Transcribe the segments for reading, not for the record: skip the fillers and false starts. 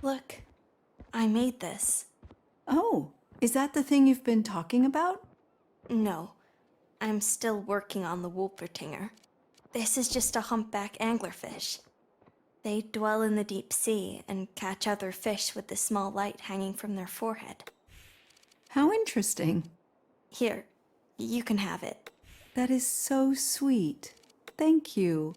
Look, I made this. Oh, is that the thing you've been talking about? No, I'm still working on the Wolpertinger. This is just a humpback anglerfish. They dwell in the deep sea and catch other fish with the small light hanging from their forehead. How interesting. Here, you can have it. That is so sweet. Thank you.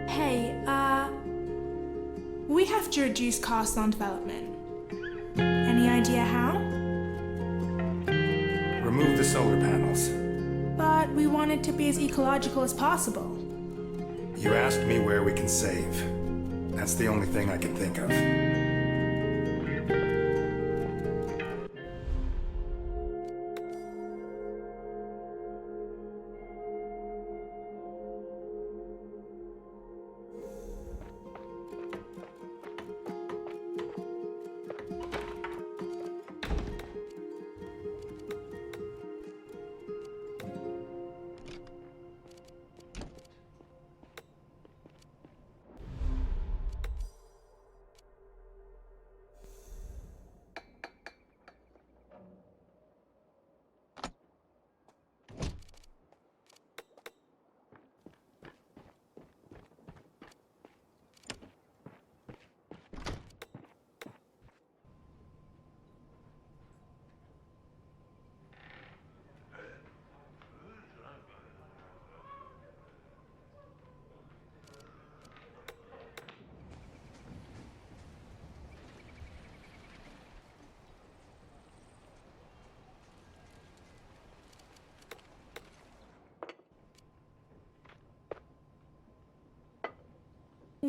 Hey, we have to reduce costs on development. Any idea how? Remove the solar panels. But we want it to be as ecological as possible. You asked me where we can save. That's the only thing I can think of.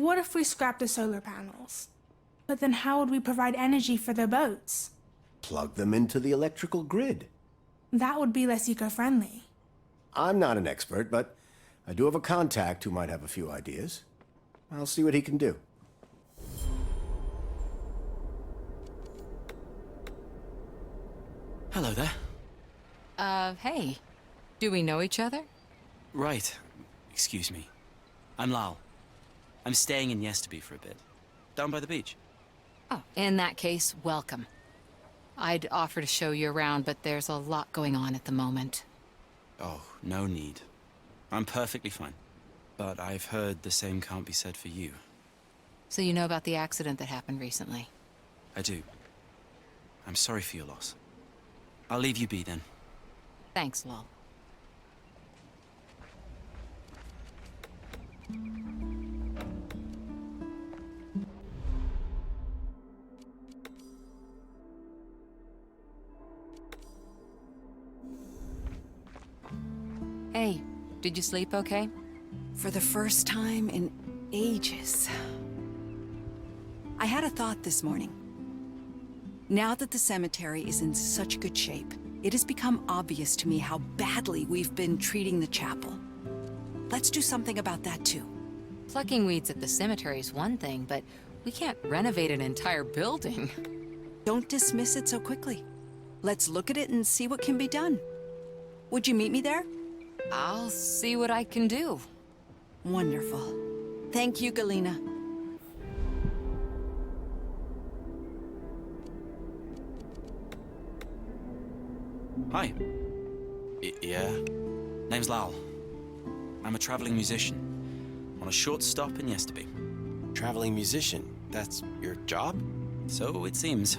What if we scrap the solar panels? But then how would we provide energy for their boats? Plug them into the electrical grid. That would be less eco-friendly. I'm not an expert, but I do have a contact who might have a few ideas. I'll see what he can do. Hello there. Hey. Do we know each other? Right. Excuse me. I'm Lal. I'm staying in Yesterby for a bit. Down by the beach. Oh, in that case, welcome. I'd offer to show you around, but there's a lot going on at the moment. Oh, no need. I'm perfectly fine. But I've heard the same can't be said for you. So you know about the accident that happened recently? I do. I'm sorry for your loss. I'll leave you be then. Thanks, Lol. Hey, did you sleep okay? For the first time in ages. I had a thought this morning. Now that the cemetery is in such good shape, it has become obvious to me how badly we've been treating the chapel. Let's do something about that too. Plucking weeds at the cemetery is one thing, but we can't renovate an entire building. Don't dismiss it so quickly. Let's look at it and see what can be done. Would you meet me there? I'll see what I can do. Wonderful. Thank you, Galena. Hi. Yeah? Name's Lal. I'm a traveling musician. On a short stop in Yesterby. Traveling musician? That's your job? So it seems.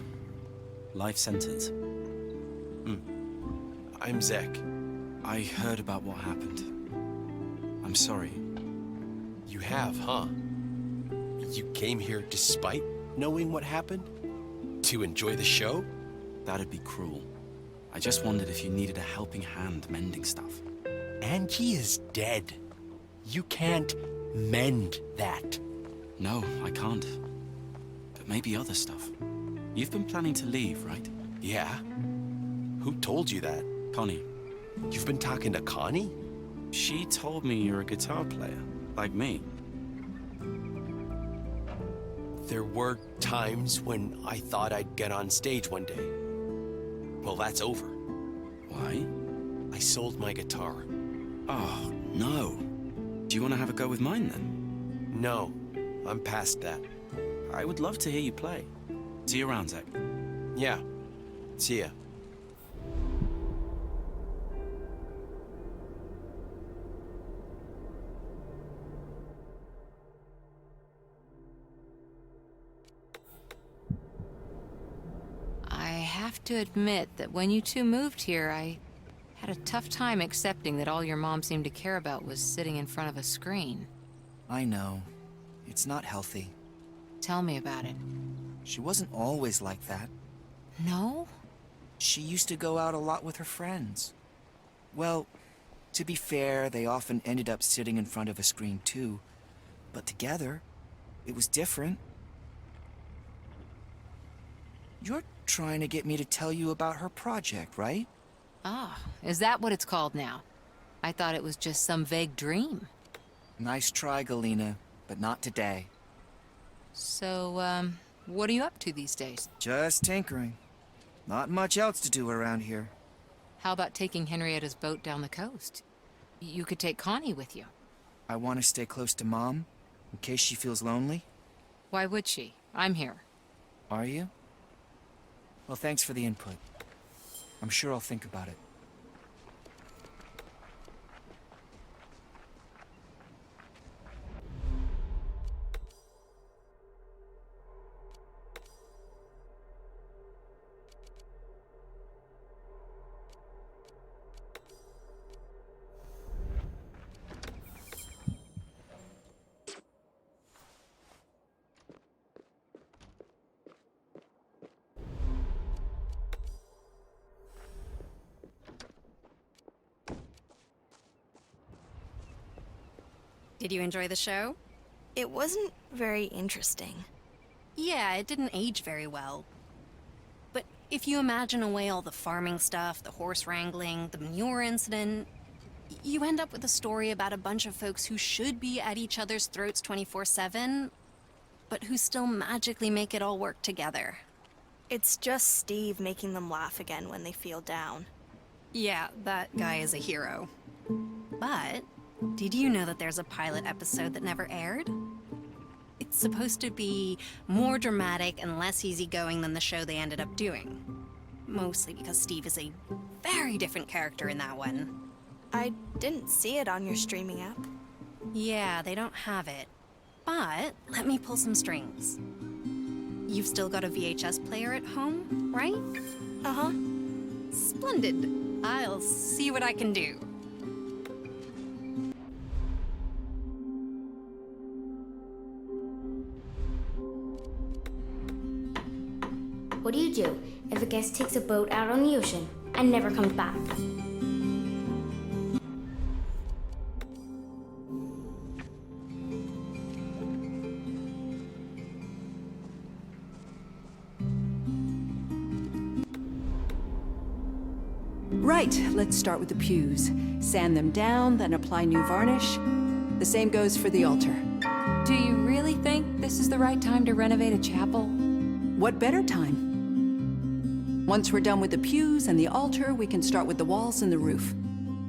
Life sentence. I'm Zek. I heard about what happened. I'm sorry. You have, huh? You came here despite knowing what happened? To enjoy the show? That'd be cruel. I just wondered if you needed a helping hand mending stuff. Angie is dead. You can't mend that. No, I can't. But maybe other stuff. You've been planning to leave, right? Yeah? Who told you that? Connie. You've been talking to Connie? She told me you're a guitar player, like me. There were times when I thought I'd get on stage one day. Well, that's over. Why? I sold my guitar. Oh, no. Do you want to have a go with mine, then? No, I'm past that. I would love to hear you play. See you around, Zach. Yeah. See ya. I have to admit that when you two moved here, I had a tough time accepting that all your mom seemed to care about was sitting in front of a screen. I know. It's not healthy. Tell me about it. She wasn't always like that. No? She used to go out a lot with her friends. Well, to be fair, they often ended up sitting in front of a screen too. But together, it was different. You're trying to get me to tell you about her project, right? Ah, is that what it's called now? I thought it was just some vague dream. Nice try, Galena, but not today. So, what are you up to these days? Just tinkering. Not much else to do around here. How about taking Henrietta's boat down the coast? You could take Connie with you. I want to stay close to Mom, in case she feels lonely. Why would she? I'm here. Are you? Well, thanks for the input. I'm sure I'll think about it. Did you enjoy the show? It wasn't very interesting. Yeah, it didn't age very well. But if you imagine away all the farming stuff, the horse wrangling, the manure incident, you end up with a story about a bunch of folks who should be at each other's throats 24/7, but who still magically make it all work together. It's just Steve making them laugh again when they feel down. Yeah, that guy is a hero. But did you know that there's a pilot episode that never aired? It's supposed to be more dramatic and less easygoing than the show they ended up doing. Mostly because Steve is a very different character in that one. I didn't see it on your streaming app. Yeah, they don't have it. But let me pull some strings. You've still got a VHS player at home, right? Uh-huh. Splendid. I'll see what I can do. What do you do if a guest takes a boat out on the ocean and never comes back? Right, let's start with the pews. Sand them down, then apply new varnish. The same goes for the altar. Do you really think this is the right time to renovate a chapel? What better time? Once we're done with the pews and the altar, we can start with the walls and the roof.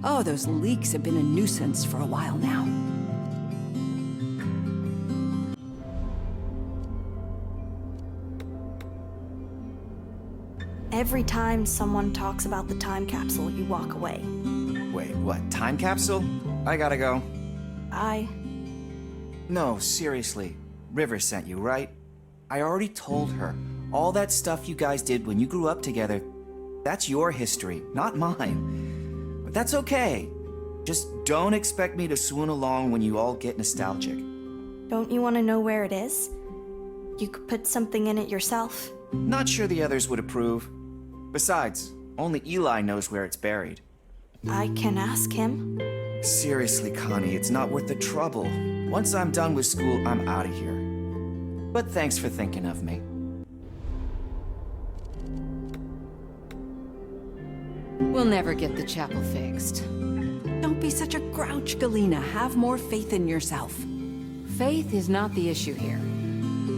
Oh, those leaks have been a nuisance for a while now. Every time someone talks about the time capsule, you walk away. Wait, what? Time capsule? I gotta go. No, seriously. River sent you, right? I already told her. All that stuff you guys did when you grew up together, that's your history, not mine. But that's okay. Just don't expect me to swoon along when you all get nostalgic. Don't you want to know where it is? You could put something in it yourself. Not sure the others would approve. Besides, only Eli knows where it's buried. I can ask him. Seriously, Connie, it's not worth the trouble. Once I'm done with school, I'm out of here. But thanks for thinking of me. We'll never get the chapel fixed. Don't be such a grouch, Galena. Have more faith in yourself. Faith is not the issue here.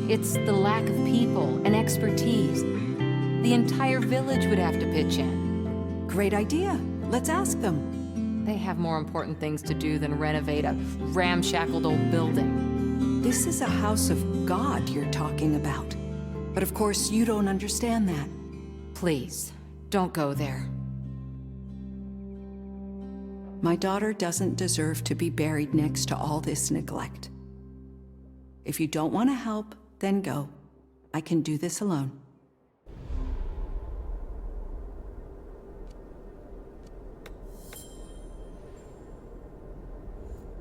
It's the lack of people and expertise. The entire village would have to pitch in. Great idea. Let's ask them. They have more important things to do than renovate a ramshackled old building. This is a house of God you're talking about. But of course, you don't understand that. Please, don't go there. My daughter doesn't deserve to be buried next to all this neglect. If you don't want to help, then go. I can do this alone.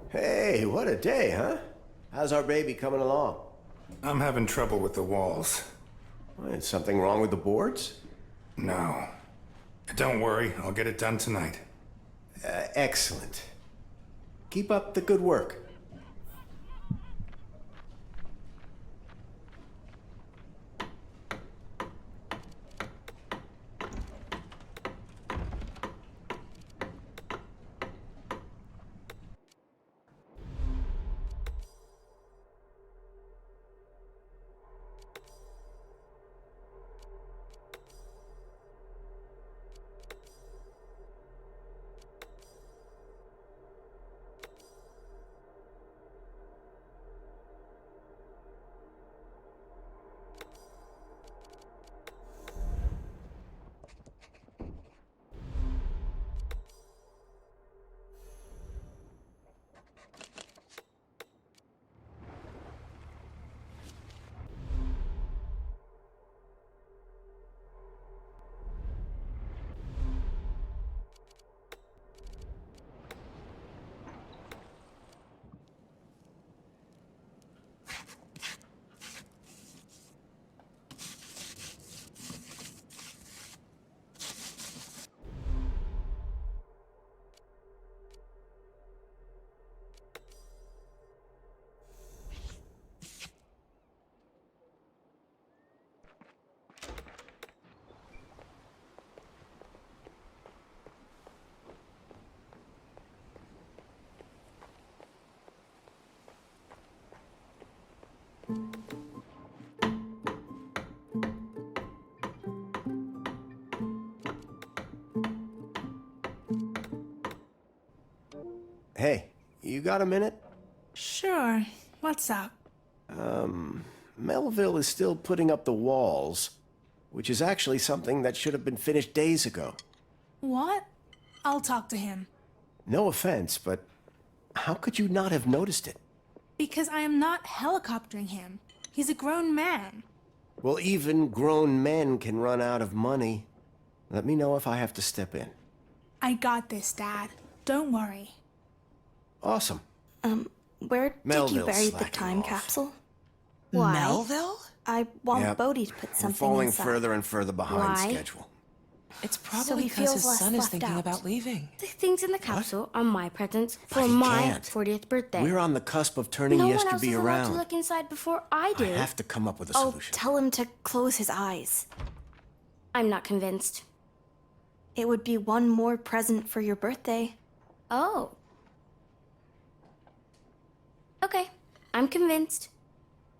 Hey, what a day, huh? How's our baby coming along? I'm having trouble with the walls. Is something wrong with the boards? No. Don't worry, I'll get it done tonight. Excellent. Keep up the good work. Hey, you got a minute? Sure. What's up? Melville is still putting up the walls, which is actually something that should have been finished days ago. What? I'll talk to him. No offense, but how could you not have noticed it? Because I am not helicoptering him. He's a grown man. Well, even grown men can run out of money. Let me know if I have to step in. I got this, Dad. Don't worry. Awesome. Where did you Melville's bury the slacking time off. capsule? Why? Melville? I want Yep. Bodhi to put We're something falling inside. further and further behind Why? schedule. It's So probably he because feels his less son is left thinking out. about leaving. The things in the capsule are my presents for But he my can't. 40th birthday. We're on the cusp of turning no one else Yesterby is allowed around. to look inside before I do. I have to come up with a Oh, solution. tell him to close his eyes. I'm not convinced. It would be one more present for your birthday. Oh. Okay, I'm convinced.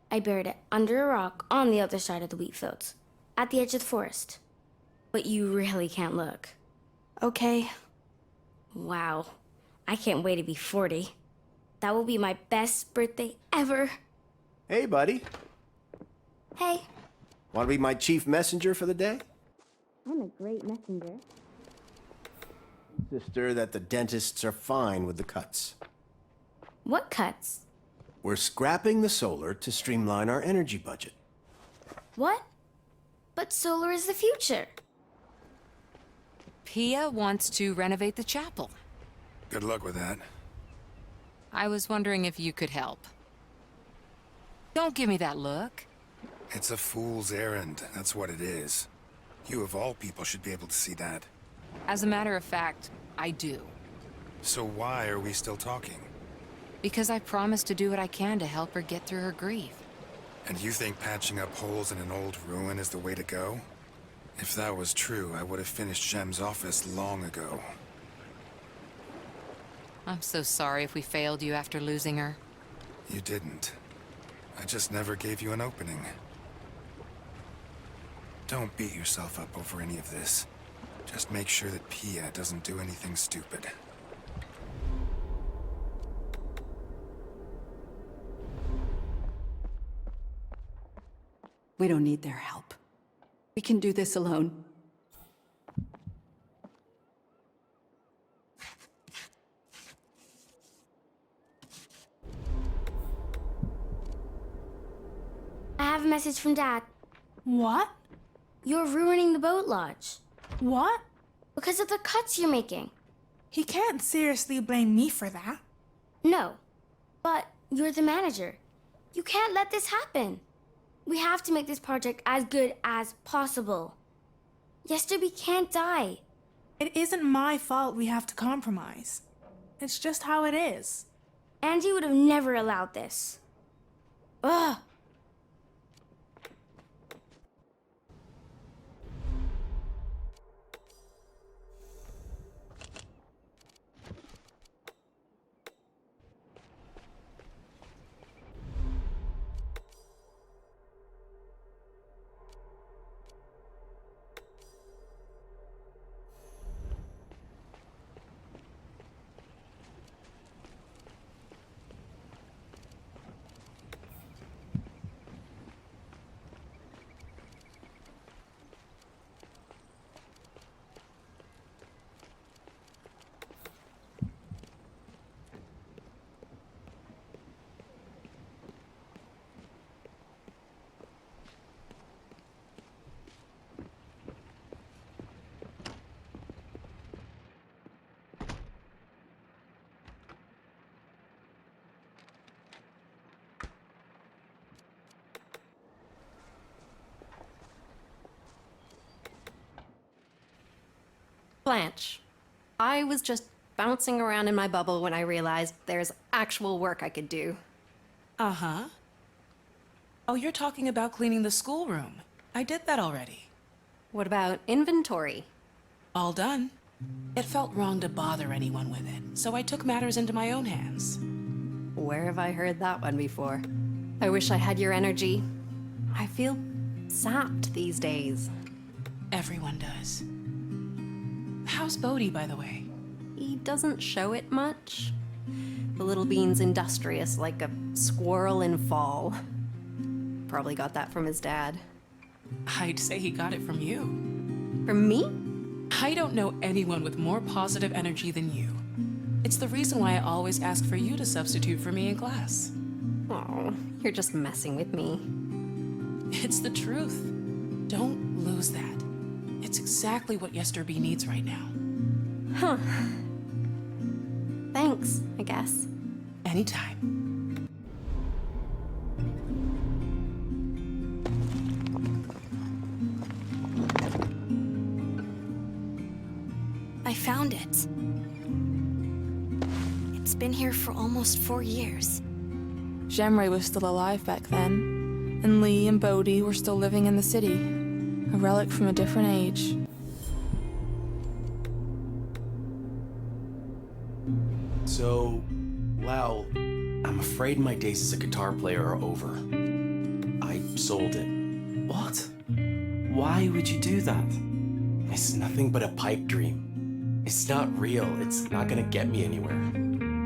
I buried it under a rock on the other side of the wheat fields, at the edge of the forest. But you really can't look. Okay. Wow. I can't wait to be 40. That will be my best birthday ever. Hey, buddy. Hey, Want to be my chief messenger for the day? I'm a great messenger. Sister, that the dentists are fine with the cuts. What cuts? We're scrapping the solar to streamline our energy budget. What? But solar is the future. Pia wants to renovate the chapel. Good luck with that. I was wondering if you could help. Don't give me that look. It's a fool's errand, that's what it is. You of all people should be able to see that. As a matter of fact, I do. So why are we still talking? Because I promised to do what I can to help her get through her grief. And you think patching up holes in an old ruin is the way to go? If that was true, I would have finished Jem's office long ago. I'm so sorry if we failed you after losing her. You didn't. I just never gave you an opening. Don't beat yourself up over any of this. Just make sure that Pia doesn't do anything stupid. We don't need their help. We can do this alone. I have a message from Dad. What? You're ruining the boat lodge. What? Because of the cuts you're making. He can't seriously blame me for that. No. But you're the manager. You can't let this happen. We have to make this project as good as possible. Yesterby can't die. It isn't my fault we have to compromise. It's just how it is. Andy would have never allowed this. Ugh. Blanche, I was just bouncing around in my bubble when I realized there's actual work I could do. Uh-huh. Oh, you're talking about cleaning the schoolroom. I did that already. What about inventory? All done. It felt wrong to bother anyone with it, so I took matters into my own hands. Where have I heard that one before? I wish I had your energy. I feel sapped these days. Everyone does. How's Bodhi, by the way? He doesn't show it much. The little bean's industrious like a squirrel in fall. Probably got that from his dad. I'd say he got it from you. From me? I don't know anyone with more positive energy than you. It's the reason why I always ask for you to substitute for me in class. Oh, you're just messing with me. It's the truth. Don't lose that. It's exactly what Yester B needs right now. Huh. Thanks, I guess. Anytime. I found it. It's been here for almost 4 years. Jemre was still alive back then, and Lee and Bodhi were still living in the city. A relic from a different age. So, Lau, I'm afraid my days as a guitar player are over. I sold it. What? Why would you do that? It's nothing but a pipe dream. It's not real. It's not gonna get me anywhere.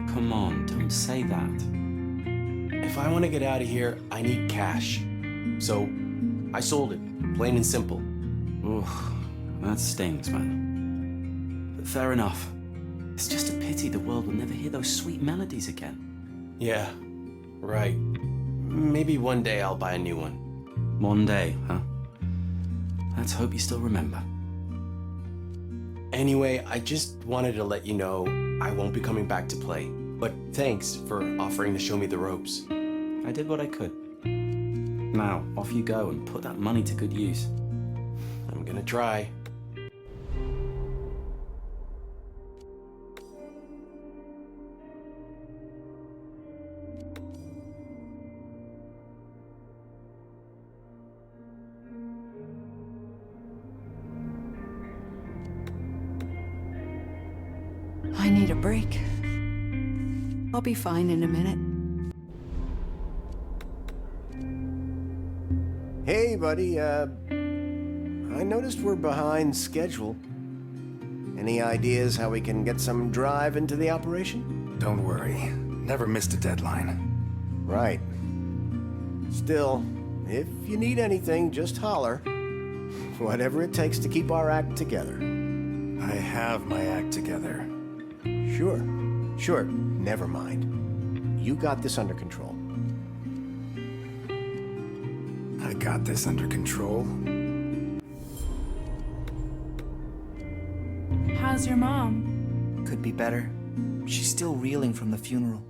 Come on, don't say that. If I want to get out of here, I need cash. So, I sold it. Plain and simple. Oof, that stings, man. But fair enough. It's just a pity the world will never hear those sweet melodies again. Yeah, right. Maybe one day I'll buy a new one. One day, huh? Let's hope you still remember. Anyway, I just wanted to let you know I won't be coming back to play. But thanks for offering to show me the ropes. I did what I could. Now, off you go and put that money to good use. I'm gonna try. I need a break. I'll be fine in a minute. Hey, buddy, I noticed we're behind schedule. Any ideas how we can get some drive into the operation? Don't worry. Never missed a deadline. Right. Still, if you need anything, just holler. Whatever it takes to keep our act together. I have my act together. Sure, never mind. You got this under control. I got this under control. How's your mom? Could be better. She's still reeling from the funeral.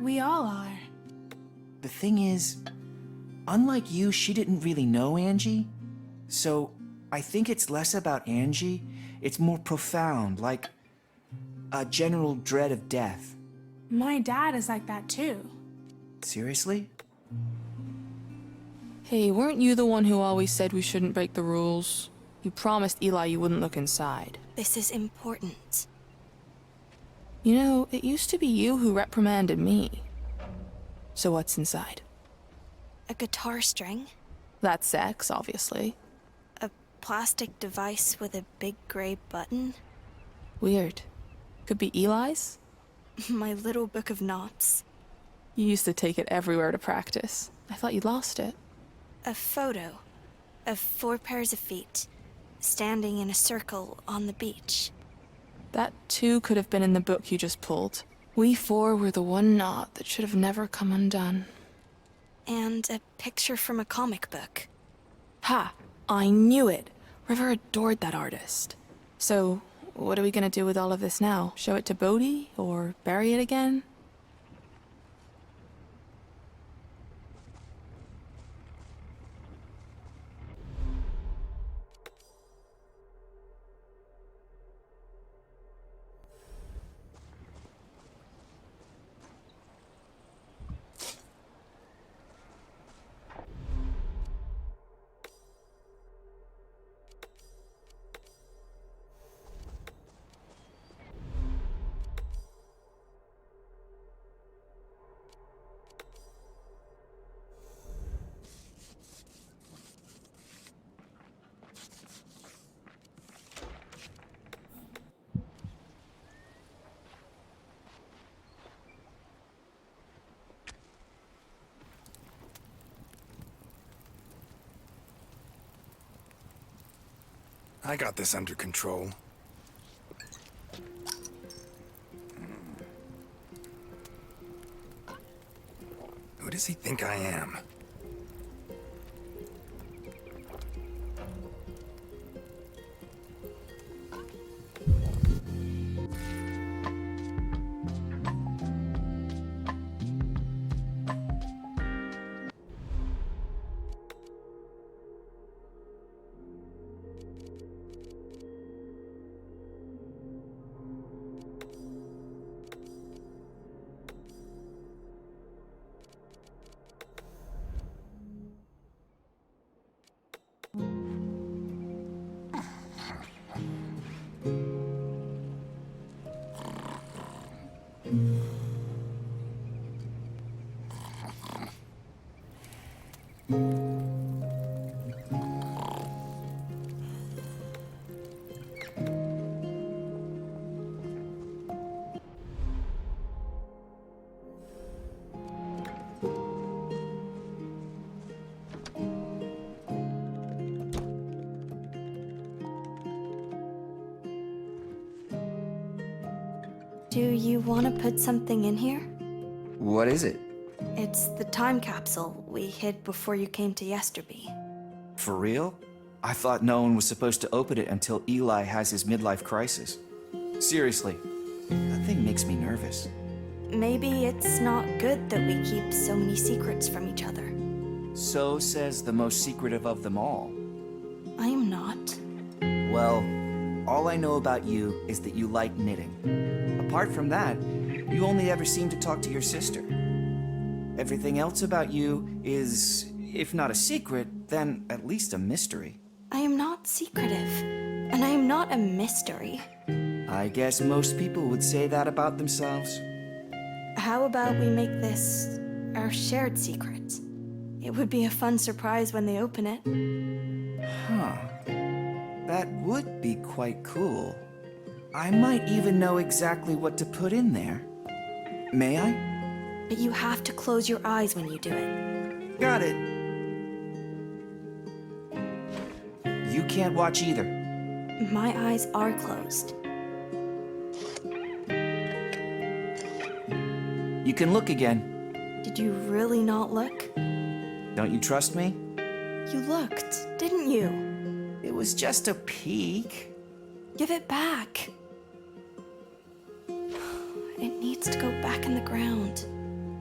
We all are. The thing is, unlike you, she didn't really know Angie. So I think it's less about Angie. It's more profound, like a general dread of death. My dad is like that too. Seriously? Hey, weren't you the one who always said we shouldn't break the rules? You promised Eli you wouldn't look inside. This is important. You know, it used to be you who reprimanded me. So what's inside? A guitar string? That's sex, obviously. A plastic device with a big gray button? Weird. Could be Eli's? My little book of knots. You used to take it everywhere to practice. I thought you lost it. A photo of 4 pairs of feet, standing in a circle on the beach. That too could have been in the book you just pulled. We 4 were the one knot that should have never come undone. And a picture from a comic book. Ha! I knew it! River adored that artist. So, what are we gonna do with all of this now? Show it to Bodhi? Or bury it again? I got this under control. Who does he think I am? Do you want to put something in here? What is it? It's the time capsule we hid before you came to Yesterby. For real? I thought no one was supposed to open it until Eli has his midlife crisis. Seriously, that thing makes me nervous. Maybe it's not good that we keep so many secrets from each other. So says the most secretive of them all. I am not. Well, all I know about you is that you like knitting. Apart from that, you only ever seem to talk to your sister. Everything else about you is, if not a secret, then at least a mystery. I am not secretive, and I am not a mystery. I guess most people would say that about themselves. How about we make this our shared secret? It would be a fun surprise when they open it. Huh. That would be quite cool. I might even know exactly what to put in there. May I? But you have to close your eyes when you do it. Got it. You can't watch either. My eyes are closed. You can look again. Did you really not look? Don't you trust me? You looked, didn't you? It was just a peek. Give it back. It needs to go back in the ground.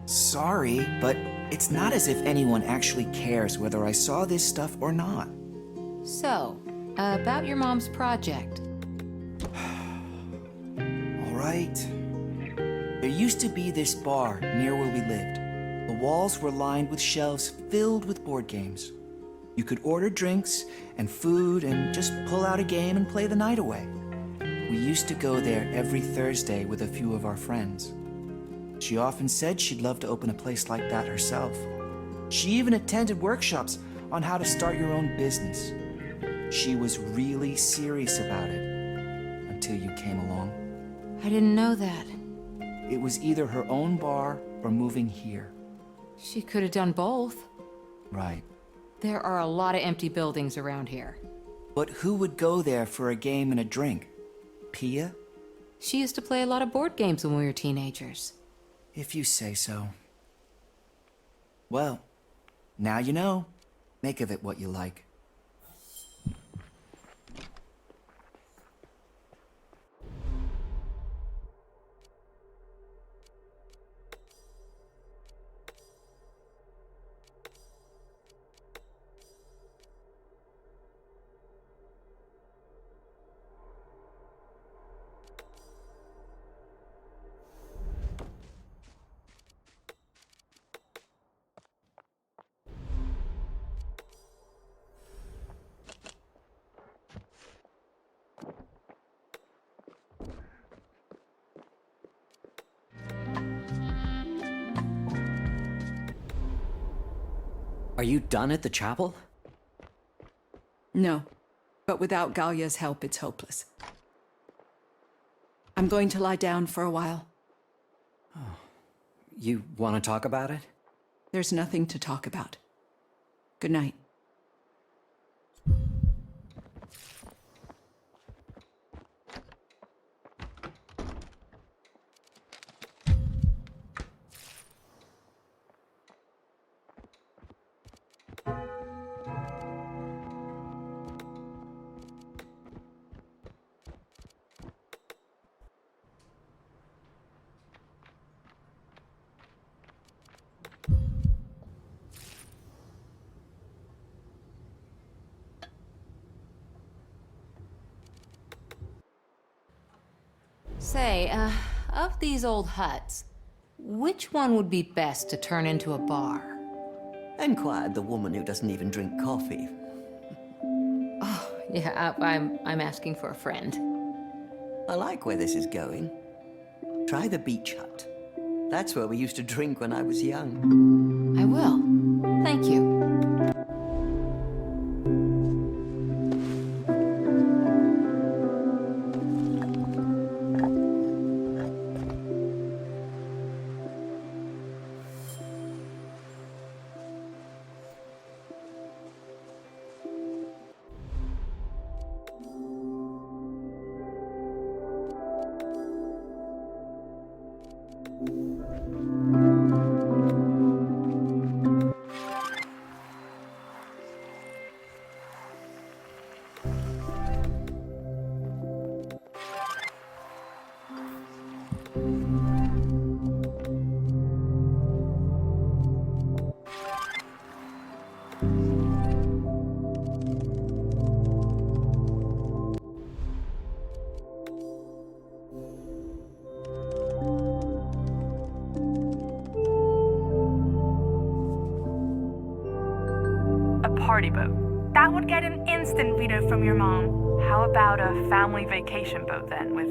Sorry, but it's not as if anyone actually cares whether I saw this stuff or not. So, about your mom's project. All right. There used to be this bar near where we lived. The walls were lined with shelves filled with board games. You could order drinks and food and just pull out a game and play the night away. We used to go there every Thursday with a few of our friends. She often said she'd love to open a place like that herself. She even attended workshops on how to start your own business. She was really serious about it until you came along. I didn't know that. It was either her own bar or moving here. She could have done both. Right. There are a lot of empty buildings around here. But who would go there for a game and a drink? Pia? She used to play a lot of board games when we were teenagers. If you say so. Well, now you know. Make of it what you like. Are you done at the chapel? No, but without Gallia's help, it's hopeless. I'm going to lie down for a while. Oh. You want to talk about it? There's nothing to talk about. Good night. Say, of these old huts, which one would be best to turn into a bar? Enquired the woman who doesn't even drink coffee. Oh, yeah, I'm asking for a friend. I like where this is going. Try the beach hut. That's where we used to drink when I was young. I will. Thank you. Party boat. That would get an instant veto from your mom. How about a family vacation boat then, with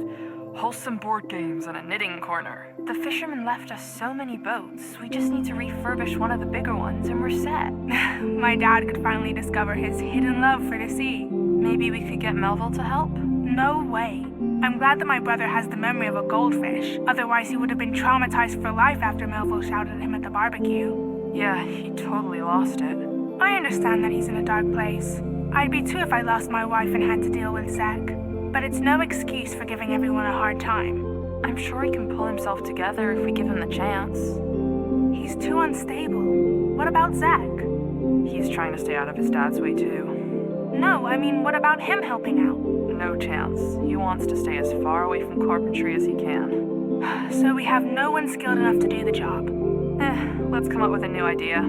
wholesome board games and a knitting corner? The fisherman left us so many boats. We just need to refurbish one of the bigger ones and we're set. My dad could finally discover his hidden love for the sea. Maybe we could get Melville to help? No way. I'm glad that my brother has the memory of a goldfish. Otherwise, he would have been traumatized for life after Melville shouted at him at the barbecue. Yeah, he totally lost it. I understand that he's in a dark place. I'd be too if I lost my wife and had to deal with Zach. But it's no excuse for giving everyone a hard time. I'm sure he can pull himself together if we give him the chance. He's too unstable. What about Zach? He's trying to stay out of his dad's way too. No, I mean, what about him helping out? No chance. He wants to stay as far away from carpentry as he can. So we have no one skilled enough to do the job. Let's come up with a new idea.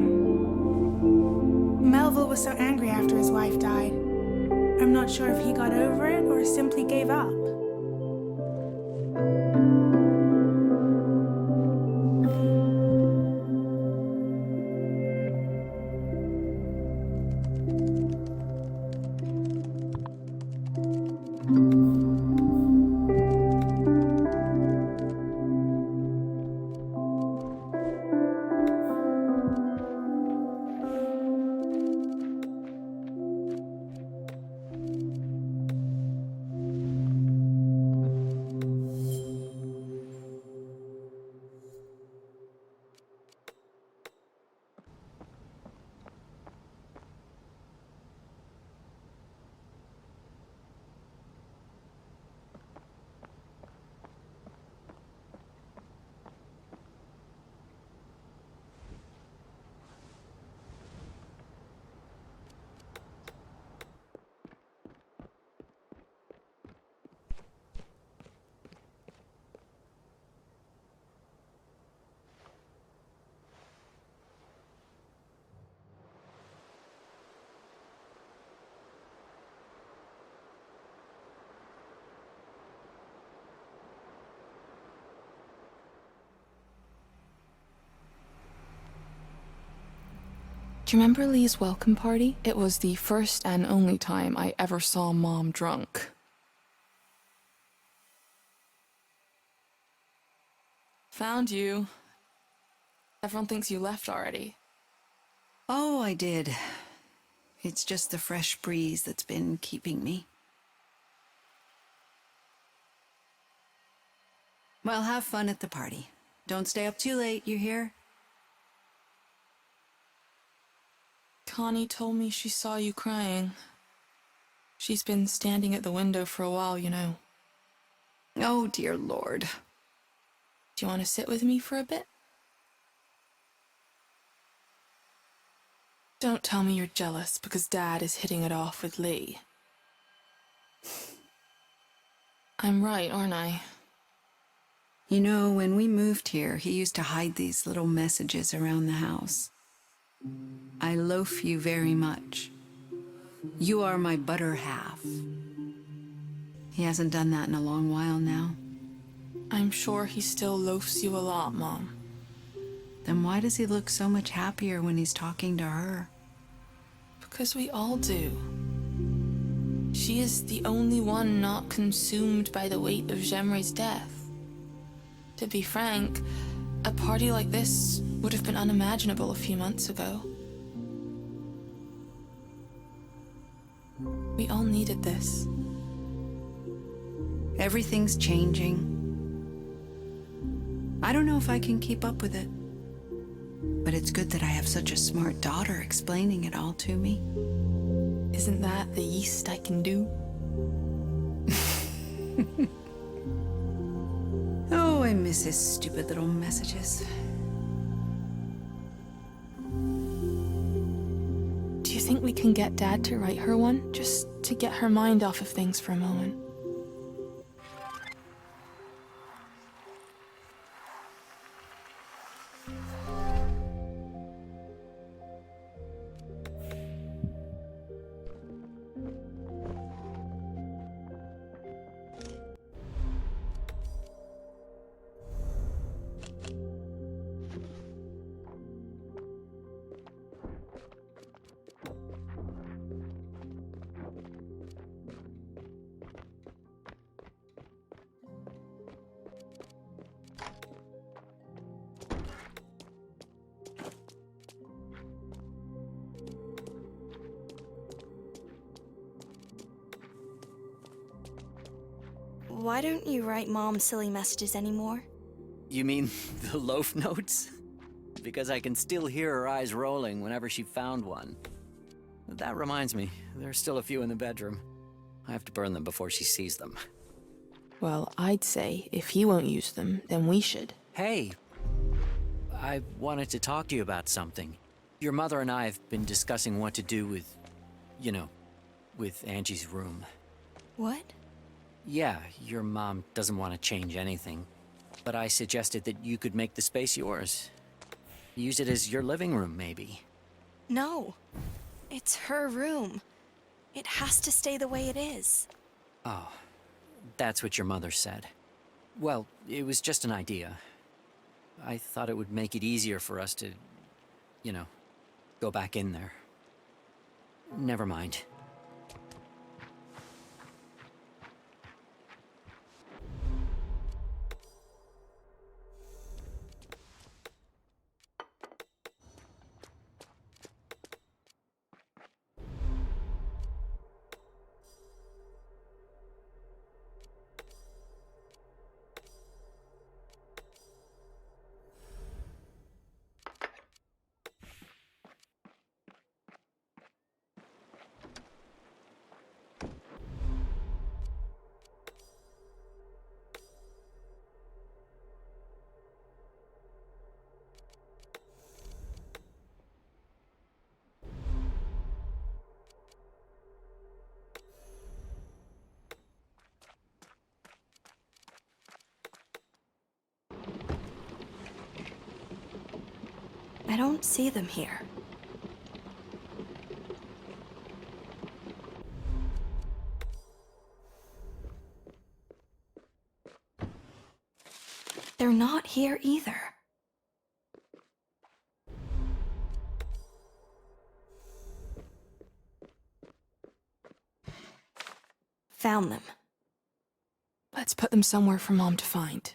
Melville was so angry after his wife died. I'm not sure if he got over it or simply gave up. Do you remember Lee's welcome party? It was the first and only time I ever saw Mom drunk. Found you. Everyone thinks you left already. Oh, I did. It's just the fresh breeze that's been keeping me. Well, have fun at the party. Don't stay up too late, you hear? Connie told me she saw you crying. She's been standing at the window for a while, you know. Oh, dear Lord. Do you want to sit with me for a bit? Don't tell me you're jealous because Dad is hitting it off with Lee. I'm right, aren't I? You know, when we moved here, he used to hide these little messages around the house. I loaf you very much. You are my butter half. He hasn't done that in a long while now. I'm sure he still loafs you a lot, Mom. Then why does he look so much happier when he's talking to her? Because we all do. She is the only one not consumed by the weight of J'aimerais' death. To be frank, a party like this would have been unimaginable a few months ago. We all needed this. Everything's changing. I don't know if I can keep up with it. But it's good that I have such a smart daughter explaining it all to me. Isn't that the least I can do? Oh, I miss his stupid little messages. Do you think we can get Dad to write her one? Just to get her mind off of things for a moment. Why don't you write Mom silly messages anymore? You mean the loaf notes? Because I can still hear her eyes rolling whenever she found one. That reminds me, there's still a few in the bedroom. I have to burn them before she sees them. Well, I'd say if he won't use them, then we should. Hey, I wanted to talk to you about something. Your mother and I have been discussing what to do with, you know, with Angie's room. What? Yeah, your mom doesn't want to change anything. But I suggested that you could make the space yours. Use it as your living room, maybe. No. It's her room. It has to stay the way it is. Oh, that's what your mother said. Well, it was just an idea. I thought it would make it easier for us to, you know, go back in there. Never mind. I don't see them here. They're not here either. Found them. Let's put them somewhere for Mom to find.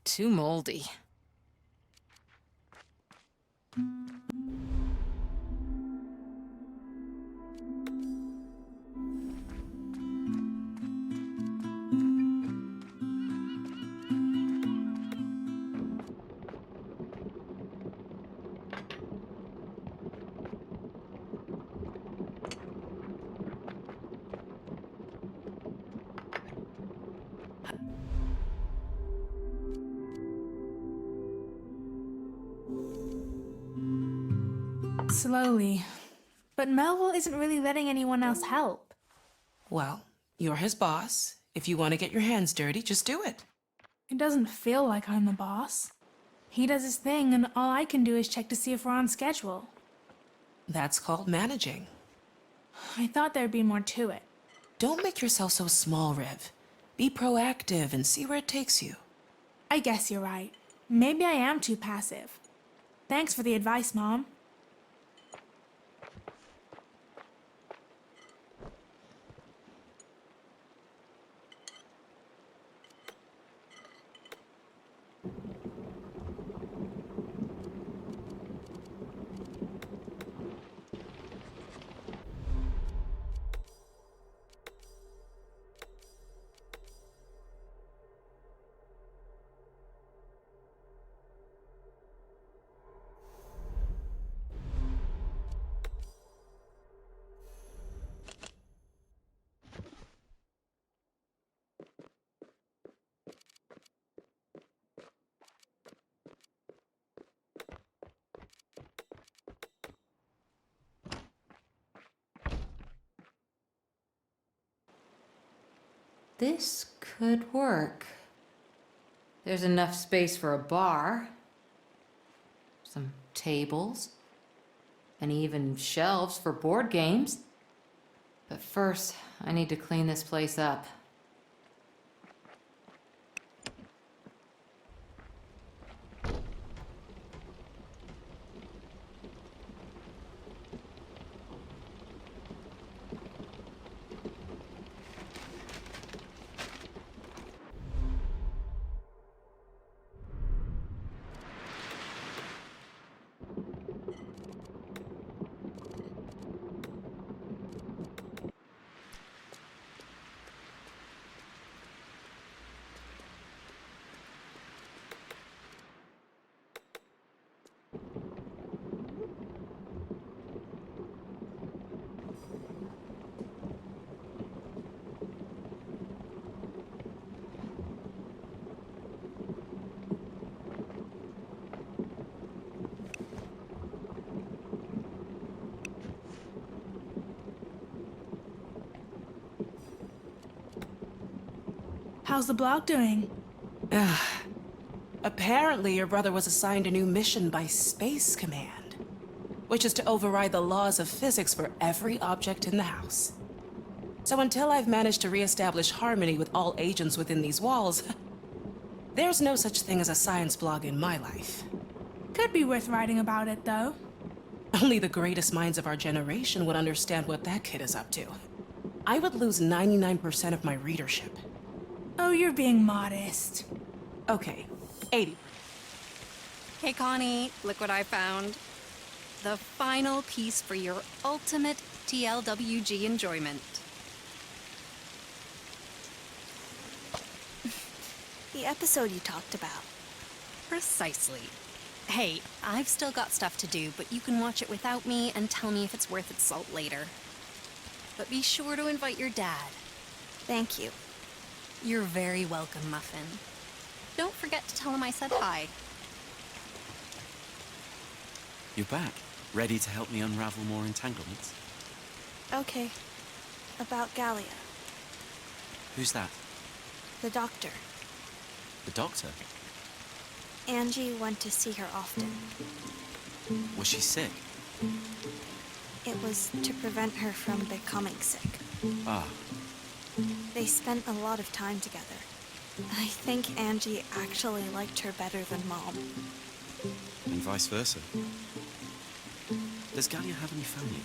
too moldy. Slowly. But Melville isn't really letting anyone else help. Well, you're his boss. If you want to get your hands dirty, just do it. It doesn't feel like I'm the boss. He does his thing, and all I can do is check to see if we're on schedule. That's called managing. I thought there'd be more to it. Don't make yourself so small, Riv. Be proactive and see where it takes you. I guess you're right. Maybe I am too passive. Thanks for the advice, Mom. This could work. There's enough space for a bar, some tables, and even shelves for board games. But first, I need to clean this place up. How's the blog doing? Apparently, your brother was assigned a new mission by Space Command, which is to override the laws of physics for every object in the house. So until I've managed to reestablish harmony with all agents within these walls, there's no such thing as a science blog in my life. Could be worth writing about it, though. Only the greatest minds of our generation would understand what that kid is up to. I would lose 99% of my readership. Oh, you're being modest. Okay, 80. Hey Connie, look what I found. The final piece for your ultimate TLWG enjoyment. The episode you talked about. Precisely. Hey, I've still got stuff to do, but you can watch it without me and tell me if it's worth its salt later. But be sure to invite your dad. Thank you. You're very welcome, Muffin. Don't forget to tell him I said hi. You're back, ready to help me unravel more entanglements? Okay. About Gallia. Who's that? The doctor. The doctor? Angie went to see her often. Was she sick? It was to prevent her from becoming sick. Ah. They spent a lot of time together. I think Angie actually liked her better than Mom. And vice versa. Does Gallia have any family?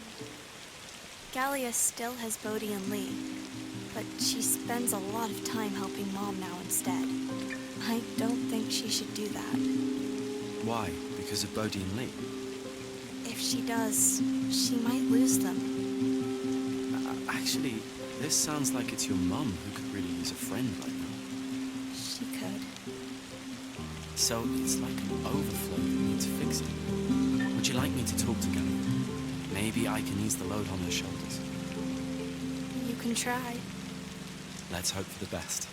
Gallia still has Bodhi and Lee, but she spends a lot of time helping Mom now instead. I don't think she should do that. Why? Because of Bodhi and Lee? If she does, she might lose them. Actually, this sounds like it's your mum who could really use a friend right now. She could. So it's like an overflow that needs fixing. Would you like me to talk to Gally? Maybe I can ease the load on her shoulders. You can try. Let's hope for the best.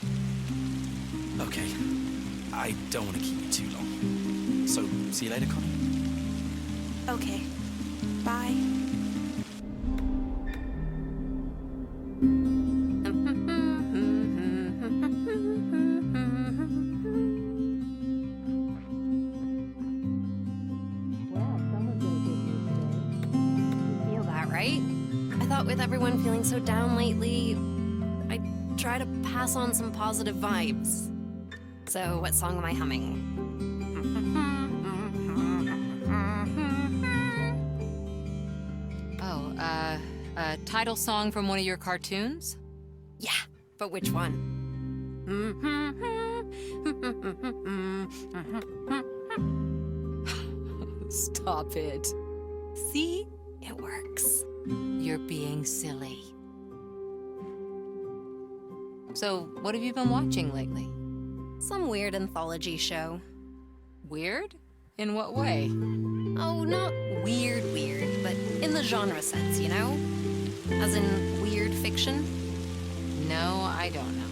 Okay. I don't want to keep you too long. So, see you later, Connie. Okay. Bye. Feel that, right? I thought with everyone feeling so down lately, I'd try to pass on some positive vibes. So, what song am I humming? Oh, a title song from one of your cartoons? Yeah, but which one? Stop it. See? It works. You're being silly. So, what have you been watching lately? Some weird anthology show. Weird? In what way? Oh, not weird, but in the genre sense, you know? As in weird fiction? No, I don't know.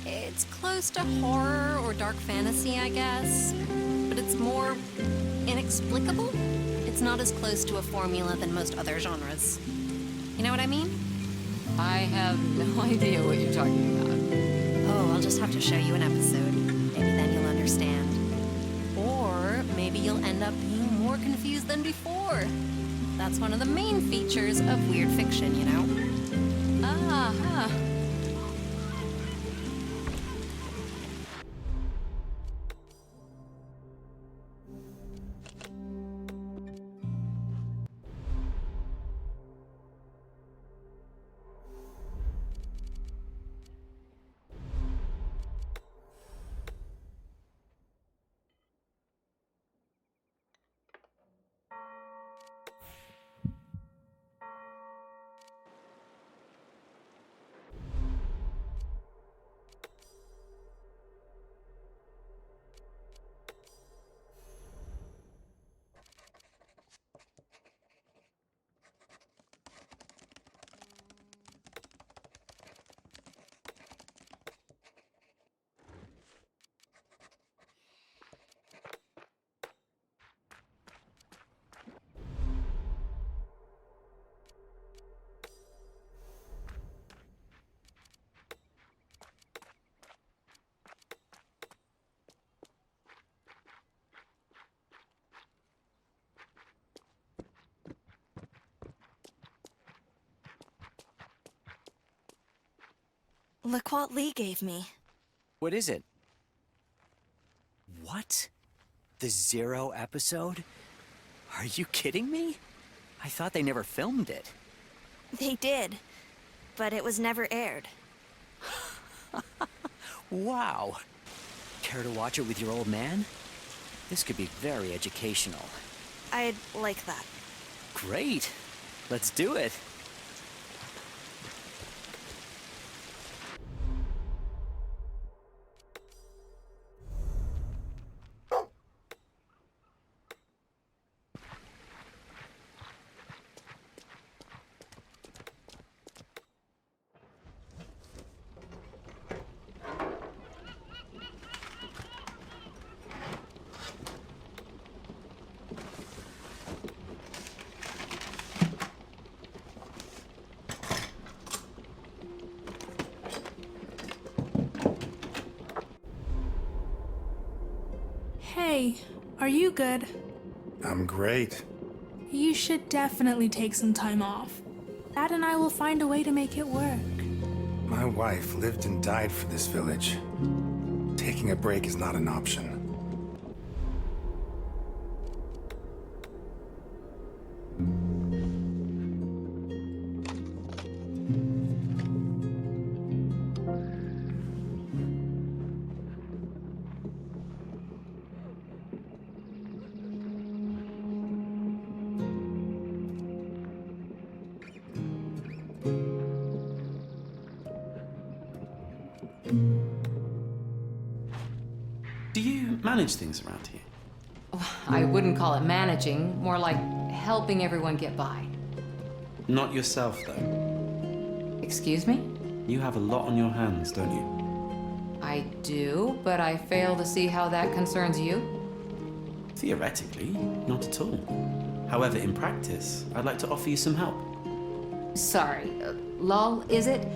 It's close to horror or dark fantasy, I guess. But it's more inexplicable. It's not as close to a formula than most other genres. You know what I mean? I have no idea what you're talking about. Oh, I'll just have to show you an episode. Maybe then you'll understand. Or maybe you'll end up being more confused than before. That's one of the main features of weird fiction, you know? Ah-ha. Look what Lee gave me. What is it? What? The 0 episode? Are you kidding me? I thought they never filmed it. They did, but it was never aired. Wow. Care to watch it with your old man? This could be very educational. I'd like that. Great. Let's do it. Hey, are you good? I'm great. You should definitely take some time off. Dad and I will find a way to make it work. My wife lived and died for this village. Taking a break is not an option. manage things around here. I wouldn't call it managing, more like helping everyone get by. Not yourself, though. Excuse me? You have a lot on your hands, don't you? I do, but I fail to see how that concerns you. Theoretically, not at all. However, in practice, I'd like to offer you some help. Sorry, Lol, is it?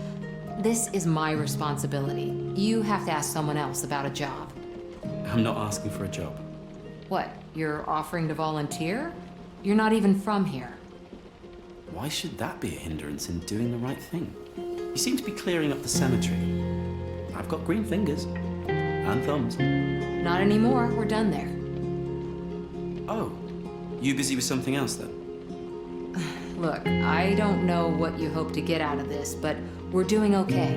This is my responsibility. You have to ask someone else about a job. I'm not asking for a job. What, you're offering to volunteer? You're not even from here. Why should that be a hindrance in doing the right thing? You seem to be clearing up the cemetery. I've got green fingers. And thumbs. Not anymore, we're done there. Oh, you busy with something else then? Look, I don't know what you hope to get out of this, but we're doing okay.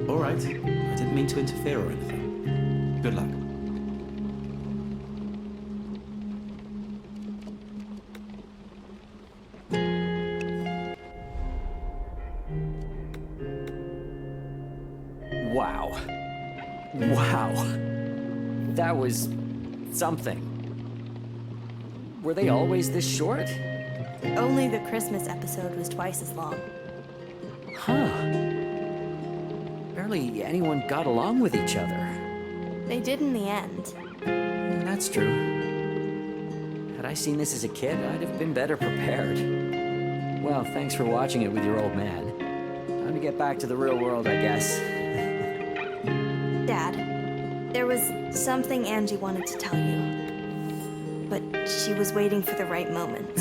All right. I didn't mean to interfere or anything. Good luck. Wow. Wow. That was something. Were they always this short? Only the Christmas episode was twice as long. Huh. Barely anyone got along with each other. They did in the end. That's true. Had I seen this as a kid, I'd have been better prepared. Well, thanks for watching it with your old man. Time to get back to the real world, I guess. Dad, there was something Angie wanted to tell you. But she was waiting for the right moment.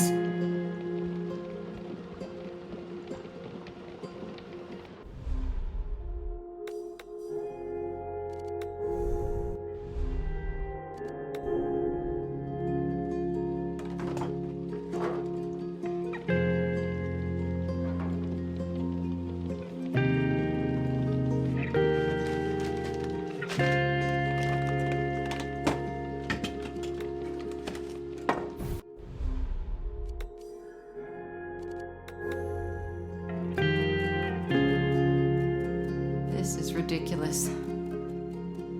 This is ridiculous.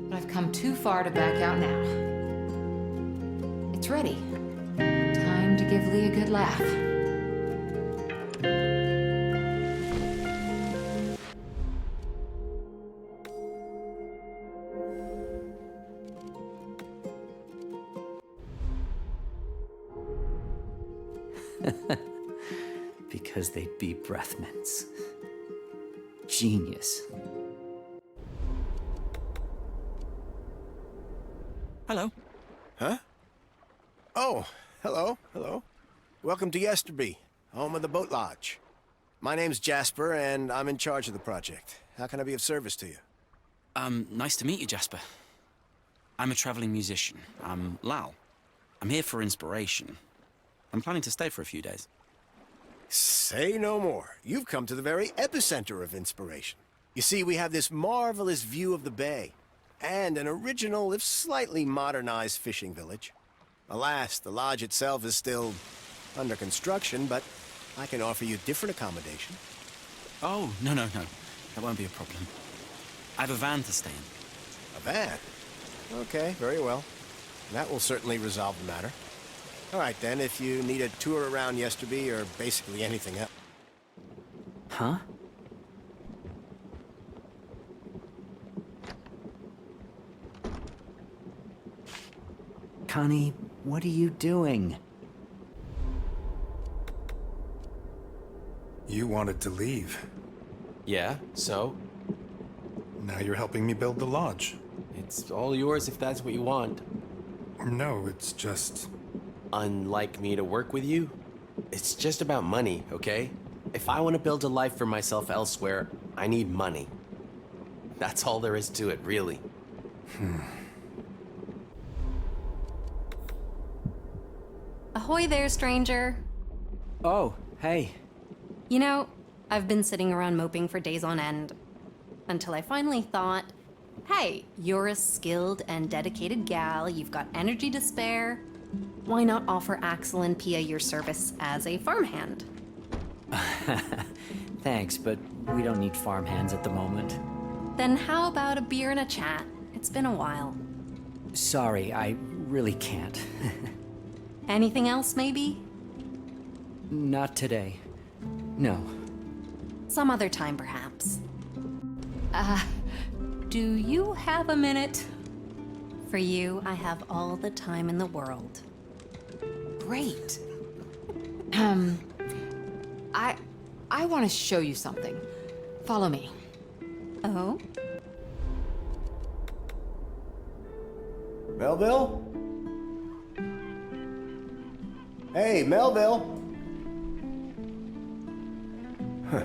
But I've come too far to back out now. It's ready. Time to give Lee a good laugh. Because they beat breath mints. Genius. Hello. Huh? Oh, hello, hello. Welcome to Yesterby, home of the boat lodge. My name's Jasper, and I'm in charge of the project. How can I be of service to you? Nice to meet you, Jasper. I'm a traveling musician. I'm Lal. I'm here for inspiration. I'm planning to stay for a few days. Say no more. You've come to the very epicenter of inspiration. You see, we have this marvelous view of the bay, and an original, if slightly modernized, fishing village. Alas, the lodge itself is still under construction, but I can offer you different accommodation. Oh, no. That won't be a problem. I have a van to stay in. A van? Okay, very well. That will certainly resolve the matter. All right, then, if you need a tour around Yesterby or basically anything else. Huh? Connie, what are you doing? You wanted to leave. Yeah, so? Now you're helping me build the lodge. It's all yours if that's what you want. No, it's just... Unlike me to work with you, it's just about money, okay? If I want to build a life for myself elsewhere, I need money. That's all there is to it, really. Ahoy there, stranger. Oh, hey. You know, I've been sitting around moping for days on end. Until I finally thought, hey, you're a skilled and dedicated gal, you've got energy to spare. Why not offer Axel and Pia your service as a farmhand? Thanks, but we don't need farmhands at the moment. Then how about a beer and a chat? It's been a while. Sorry, I really can't. Anything else, maybe? Not today. No. Some other time, perhaps. Do you have a minute? For you, I have all the time in the world. Great. I want to show you something. Follow me. Oh? Melville? Hey, Melville! Huh.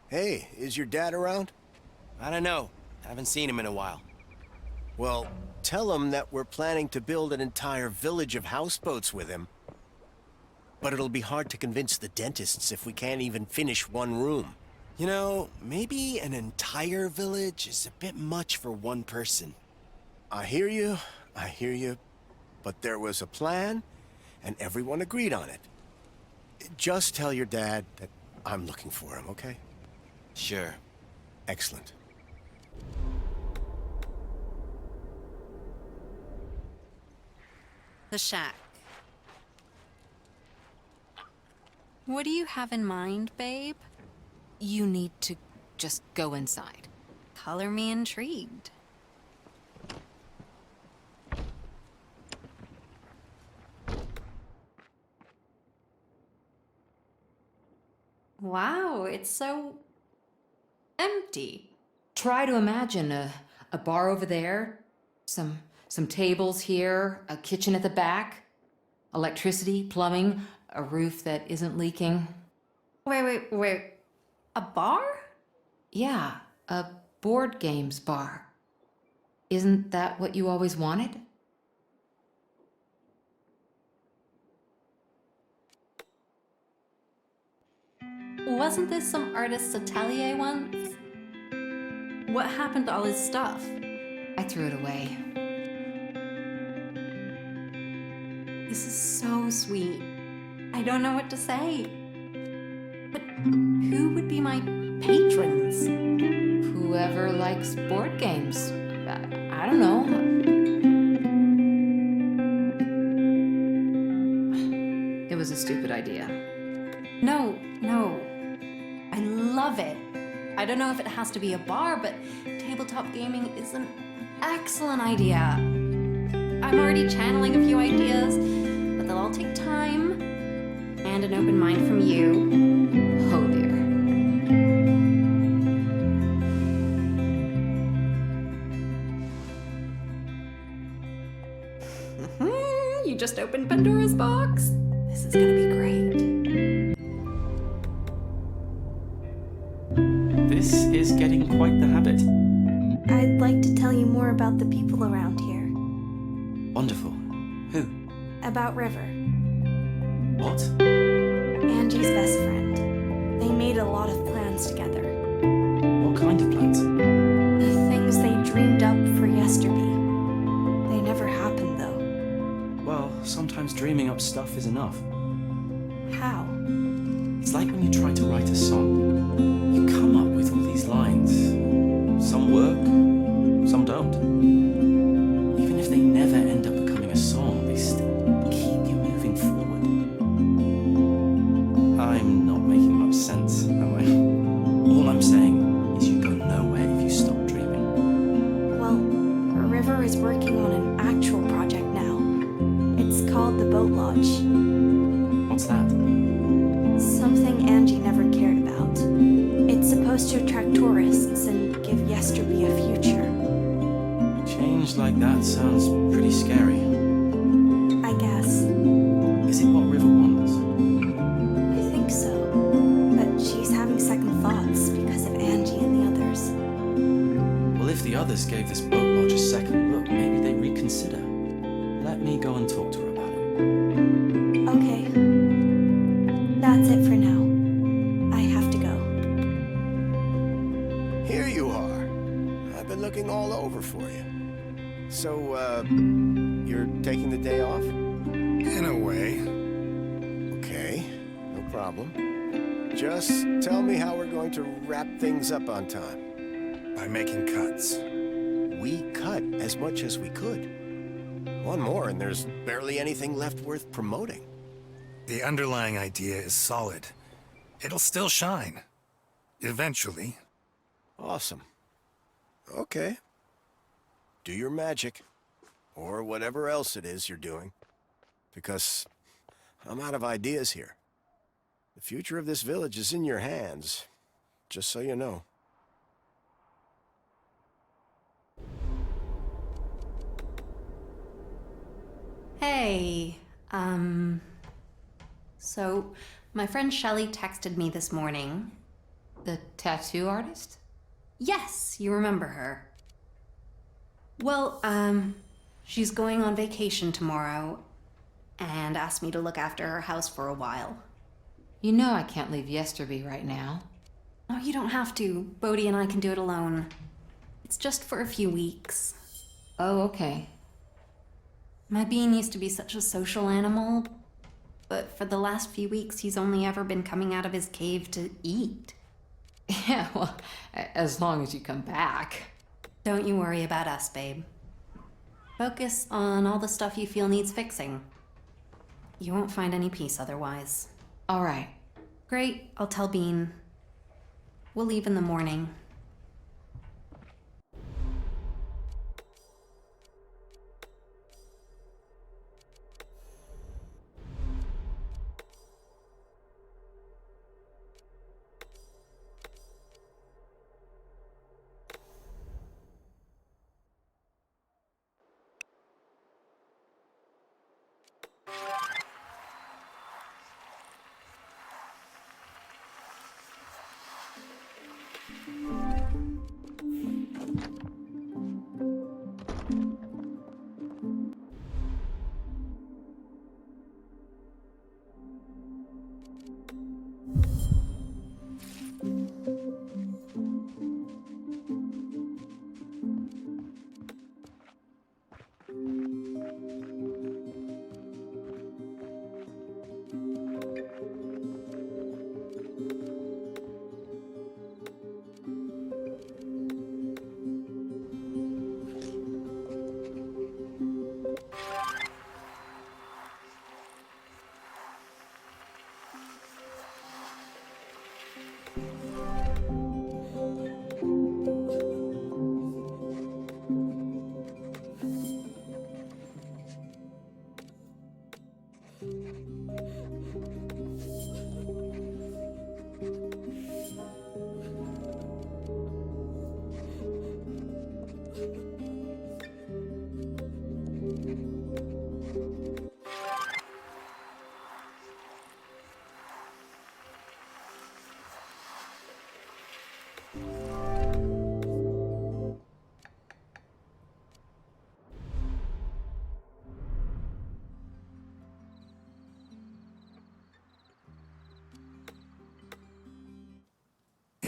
Hey, is your dad around? I don't know. Haven't seen him in a while. Well, tell him that we're planning to build an entire village of houseboats with him. But it'll be hard to convince the dentists if we can't even finish one room. You know, maybe an entire village is a bit much for one person. I hear you, but there was a plan, and everyone agreed on it. Just tell your dad that I'm looking for him, okay? Sure. Excellent. The shack. What do you have in mind, babe? You need to just go inside. Color me intrigued. Wow, it's so empty. Try to imagine a bar over there, some tables here, a kitchen at the back, electricity, plumbing, a roof that isn't leaking. Wait. A bar? Yeah, a board games bar. Isn't that what you always wanted? Wasn't this some artist's atelier once? What happened to all his stuff? I threw it away. This is so sweet. I don't know what to say. But who would be my patrons? Whoever likes board games. I don't know. It was a stupid idea. No. I love it. I don't know if it has to be a bar, but tabletop gaming is an excellent idea. I'm already channeling a few ideas, but they'll all take time and an open mind from you. Oh dear. You just opened Pandora's box. This is gonna be great. This is getting quite the habit. I'd like to tell you more about the people around here. Wonderful. Who? About River, What? Angie's best friend. They made a lot of plans together. What kind of plans? The things they dreamed up for Yesterby. They never happened, though. Well, sometimes dreaming up stuff is enough. How? It's like when you try to write a song. You come up with all these lines. Some work, some don't. Even if they never end up becoming a song, they still keep you moving forward. I'm not making much sense, am I? All I'm saying is you go nowhere if you stop dreaming. Well, River is working on an actual project now. It's called the Boat Lodge. What's that? Something Angie never cared about. It's supposed to attract tourists and give Yesterby a future. Change like that sounds pretty scary. I guess. Is it what River wants? I think so. But she's having second thoughts because of Angie and the others. Well, if the others gave this boat lodge a second look, maybe they reconsider. Let me go and talk to her about it. Okay. That's it for now. I have to go. Here you are. I've been looking all over for you. So, you're taking the day off? In a way. Okay, no problem. Just tell me how we're going to wrap things up on time. By making cuts. We cut as much as we could. One more and there's barely anything left worth promoting. The underlying idea is solid. It'll still shine. Eventually. Awesome. Okay. Do your magic. Or whatever else it is you're doing. Because I'm out of ideas here. The future of this village is in your hands. Just so you know. Hey, so my friend Shelley texted me this morning. The tattoo artist? Yes, you remember her. Well, she's going on vacation tomorrow and asked me to look after her house for a while. You know I can't leave Yesterby right now. Oh, you don't have to. Bodhi and I can do it alone. It's just for a few weeks. Oh, okay. My bean used to be such a social animal, but for the last few weeks he's only ever been coming out of his cave to eat. Yeah, well, as long as you come back. Don't you worry about us, babe. Focus on all the stuff you feel needs fixing. You won't find any peace otherwise. All right. Great, I'll tell Bean. We'll leave in the morning.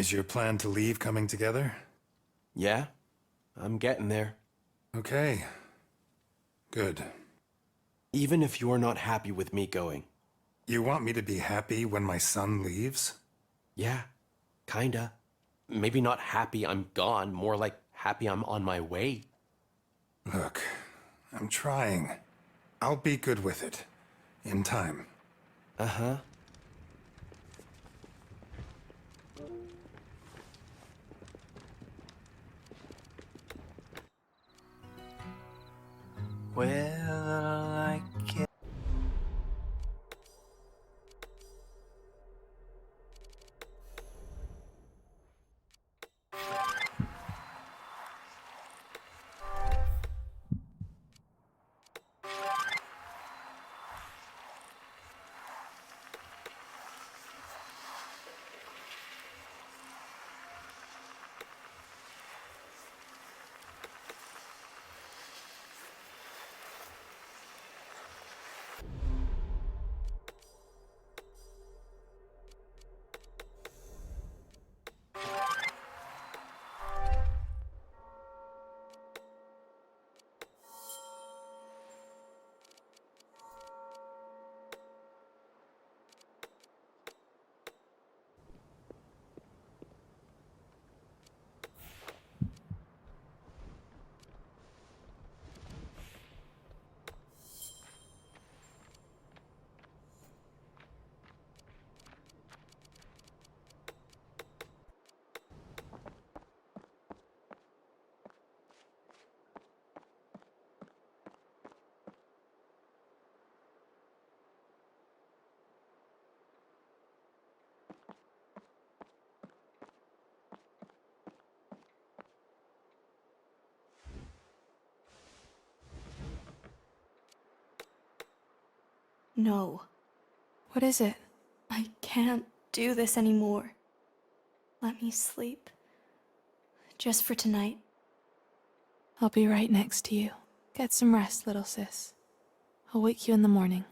Is your plan to leave coming together? Yeah, I'm getting there. Okay. Good. Even if you're not happy with me going. You want me to be happy when my son leaves? Yeah, kinda. Maybe not happy I'm gone, more like happy I'm on my way. Look, I'm trying. I'll be good with it. In time. Uh-huh. Well, I can No. What is it? I can't do this anymore. Let me sleep. Just for tonight. I'll be right next to you. Get some rest, little sis. I'll wake you in the morning.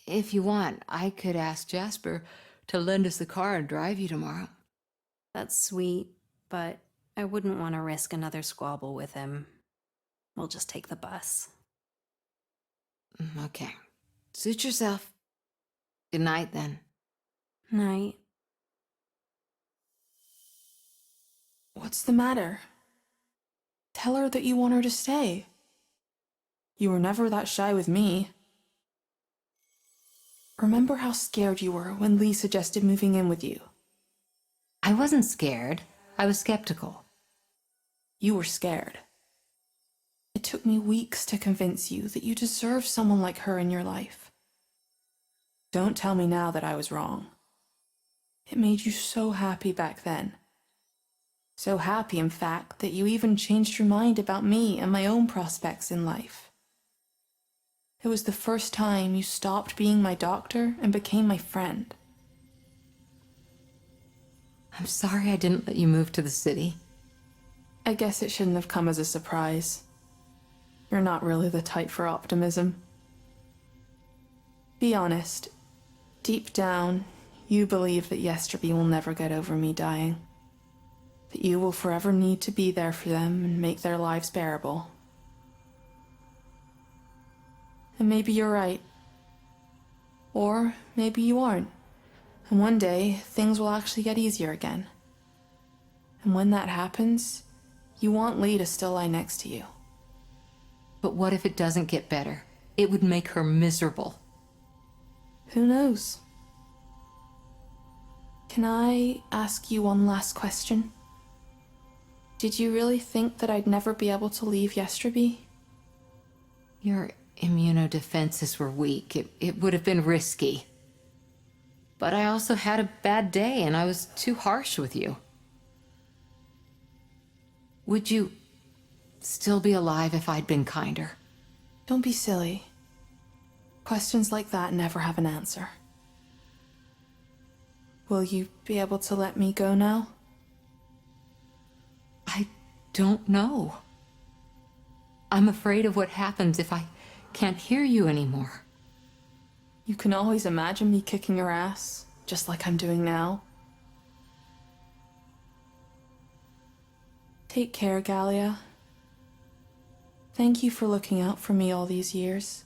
If you want, I could ask Jasper to lend us the car and drive you tomorrow. That's sweet, but I wouldn't want to risk another squabble with him. We'll just take the bus. Okay. Suit yourself. Good night, then. Night. What's the matter? Tell her that you want her to stay. You were never that shy with me. Remember how scared you were when Lee suggested moving in with you? I wasn't scared. I was skeptical. You were scared. It took me weeks to convince you that you deserve someone like her in your life. Don't tell me now that I was wrong. It made you so happy back then. So happy, in fact, that you even changed your mind about me and my own prospects in life. It was the first time you stopped being my doctor and became my friend. I'm sorry I didn't let you move to the city. I guess it shouldn't have come as a surprise. You're not really the type for optimism. Be honest. Deep down, you believe that Yesterby will never get over me dying. That you will forever need to be there for them and make their lives bearable. And maybe you're right. Or maybe you aren't. And one day, things will actually get easier again. And when that happens, you want Lee to still lie next to you. But what if it doesn't get better? It would make her miserable. Who knows? Can I ask you one last question? Did you really think that I'd never be able to leave Yesterby? Your immunodefenses were weak. It would have been risky. But I also had a bad day and I was too harsh with you. Would you still be alive if I'd been kinder? Don't be silly. Questions like that never have an answer. Will you be able to let me go now? I don't know. I'm afraid of what happens if I can't hear you anymore. You can always imagine me kicking your ass, just like I'm doing now. Take care, Gallia. Thank you for looking out for me all these years.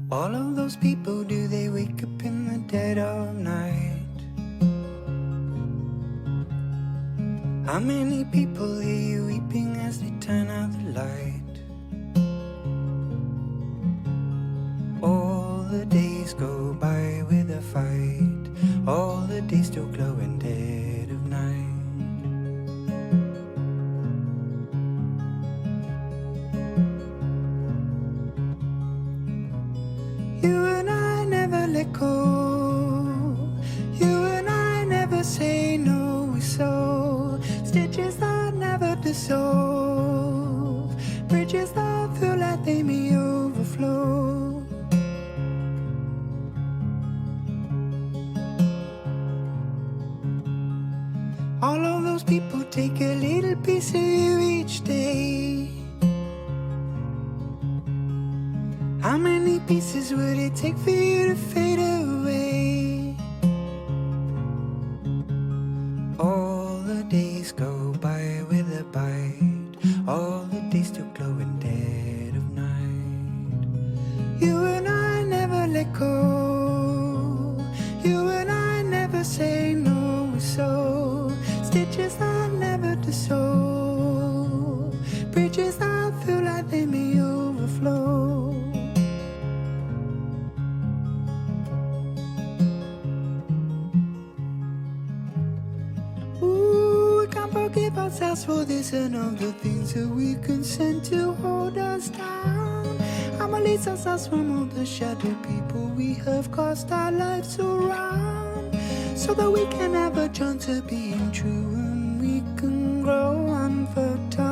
All of those people, do they wake up in the dead of night? How many people hear you weeping as they turn out the light? All the days go by with a fight. All the days still glow in dead of night. You and I never let go. You and I never say no. We sew stitches that never dissolve, bridges that feel like they may overflow. All of those people take a little piece of you each day. How many pieces would it take for you to fade away? All the days go by with a bite. All the days still glow in dead of night. You and I never let go. You and I never say no. We sew stitches that never dissolve, bridges that feel like they may overflow. Forgive ourselves for this and other things that we consent to hold us down. And release ourselves from all the shadow people we have cast our lives around, so that we can have a chance of being true and we can grow unfertile.